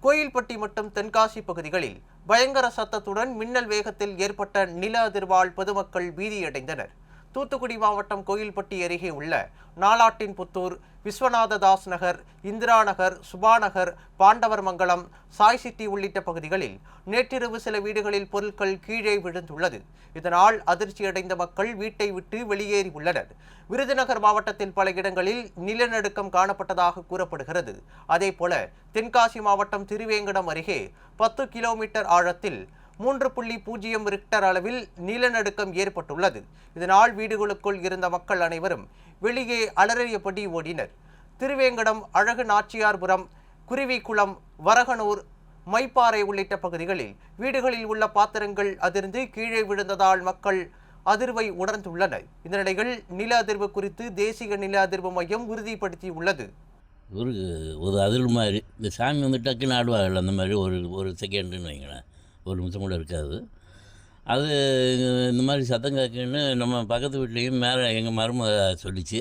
கோயில்பட்டி மற்றும் தென்காசி பகுதிகளில் பயங்கர சத்தத்துடன் மின்னல் வேகத்தில் ஏற்பட்ட நில அதிர்வால் பொதுமக்கள் பீதியடைந்தனர். தூத்துக்குடி மாவட்டம் கோயில்பட்டி அருகே உள்ள நாலாட்டின்புத்தூர், விஸ்வநாததாஸ் நகர், இந்திரா நகர், சுபா நகர், பாண்டவர் மங்கலம், சாய் சிட்டி உள்ளிட்ட பகுதிகளில் நேற்றிரவு சில வீடுகளில் பொருட்கள் கீழே விழுந்துள்ளது. இதனால் அதிர்ச்சியடைந்த மக்கள் வீட்டை விட்டு வெளியேறி உள்ளனர். விருதுநகர் மாவட்டத்தில் பல இடங்களில் நிலநடுக்கம் காணப்பட்டதாக கூறப்படுகிறது. அதேபோல தென்காசி மாவட்டம் திருவேங்கடம் அருகே 10 கிலோமீட்டர் ஆழத்தில் 3.0 ரிக்டர் அளவில் நிலநடுக்கம் ஏற்பட்டுள்ளது. இதனால் வீடுகளுக்குள் இருந்த மக்கள் அனைவரும் வெளியே அலறியபடி ஓடினர். திருவேங்கடம், அழகு நாச்சியார்புரம், குருவிக்குளம், வரகனூர், மைப்பாறை உள்ளிட்ட பகுதிகளில் வீடுகளில் உள்ள பாத்திரங்கள் அதிர்ந்து கீழே விழுந்ததால் மக்கள் அதிர்வை உணர்ந்துள்ளனர். இந்த நிலையில் நில அதிர்வு குறித்து தேசிய நில அதிர்வு மையம் உறுதிப்படுத்தியுள்ளது. ஒரு அதிர்வு மாதிரி இந்த சாமி வந்து டக்குன்னு ஆடுவாங்கல்ல, அந்த மாதிரி ஒரு செகண்டுன்னு வைங்களேன், ஒரு நிமிஷம் கூட இருக்காது. அது இந்த மாதிரி சத்தம் கேட்குன்னு நம்ம பக்கத்து வீட்லேயும் மேலே எங்கள் மருமக சொல்லிச்சு,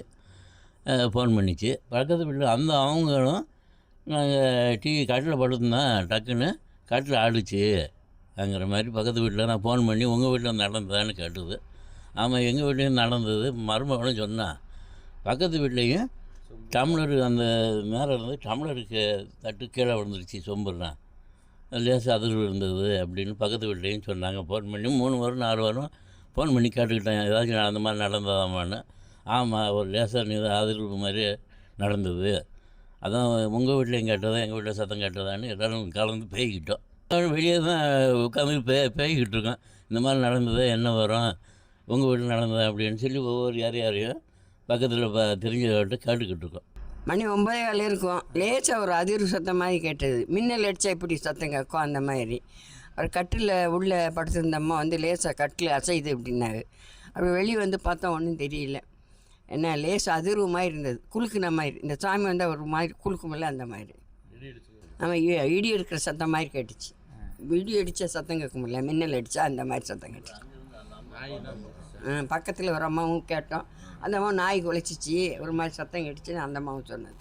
ஃபோன் பண்ணிச்சு. பக்கத்து வீட்டில் அவங்களும் நாங்கள் டிவி கட்டில் படுத்துதான் டக்குன்னு கட்டில் ஆடுச்சுங்கிற மாதிரி பக்கத்து வீட்டில் நான் ஃபோன் பண்ணி உங்கள் வீட்டில் நடந்ததான்னு கேட்டுது. ஆமாம், எங்கள் வீட்லேயும் நடந்தது. மருமகளும் சொன்னான். பக்கத்து வீட்லேயும் டம்ளர் அந்த மேலே இருந்து டம்ளருக்கு தட்டு கீழே விழுந்துருச்சு, சொம்புனா லேசாக அதிர்வு இருந்தது அப்படின்னு பக்கத்து வீட்லேயும் சொன்னாங்க. ஃபோன் பண்ணி 3 வாரம் 4 வாரம் ஃபோன் பண்ணி கேட்டுக்கிட்டேன், ஏதாச்சும் அந்த மாதிரி நடந்ததாமான்னு. ஆமாம், ஒரு லேசாக அதிர்வு மாதிரி நடந்தது. அதான் உங்கள் வீட்லேயும் கேட்டதா எங்கள் வீட்டில் சத்தம் கேட்டதான்னு எல்லோரும் கலந்து பேய்கிட்டோம். வெளியே தான் உட்காந்து பேய்கிட்டு இருக்கோம். இந்த மாதிரி நடந்தது, என்ன வரும், உங்கள் வீட்டில் நடந்தது அப்படின்னு சொல்லி ஒவ்வொரு யாரையும் பக்கத்தில் தெரிஞ்சவர்கிட்ட கேட்டுக்கிட்டு இருக்கோம். மணி 9:15 இருக்கும். லேசாக ஒரு அதிர்வு சத்தம் மாதிரி கேட்டது. மின்னல் அடித்தா இப்படி சத்தம் கேட்கும், அந்த மாதிரி. அவர் கட்டில் உள்ளே படுத்திருந்தம்மா வந்து லேசாக கட்டில் அசைது அப்படின்னாரு. அப்படி வெளியே வந்து பார்த்தா ஒன்றும் தெரியல. என்ன லேசாக அதிர்வு மாதிரி இருந்தது, குலுக்குன மாதிரி. இந்த சாமி வந்து ஒரு மாதிரி குலுக்குமில்ல, அந்த மாதிரி. நம்ம இடி எடுக்கிற சத்தம் மாதிரி கேட்டுச்சு. இடி அடித்தா சத்தம் கேட்குமில்ல, மின்னல் அடித்தா அந்த மாதிரி சத்தம் கேட்டுச்சு. பக்கத்தில் ஒரு அம்மாவும் கேட்டோம். அந்த அம்மா நாய் குலைச்சிச்சு, ஒரு மாதிரி சத்தம் கேட்டுச்சுன்னு அந்த அம்மாவும் சொன்னது.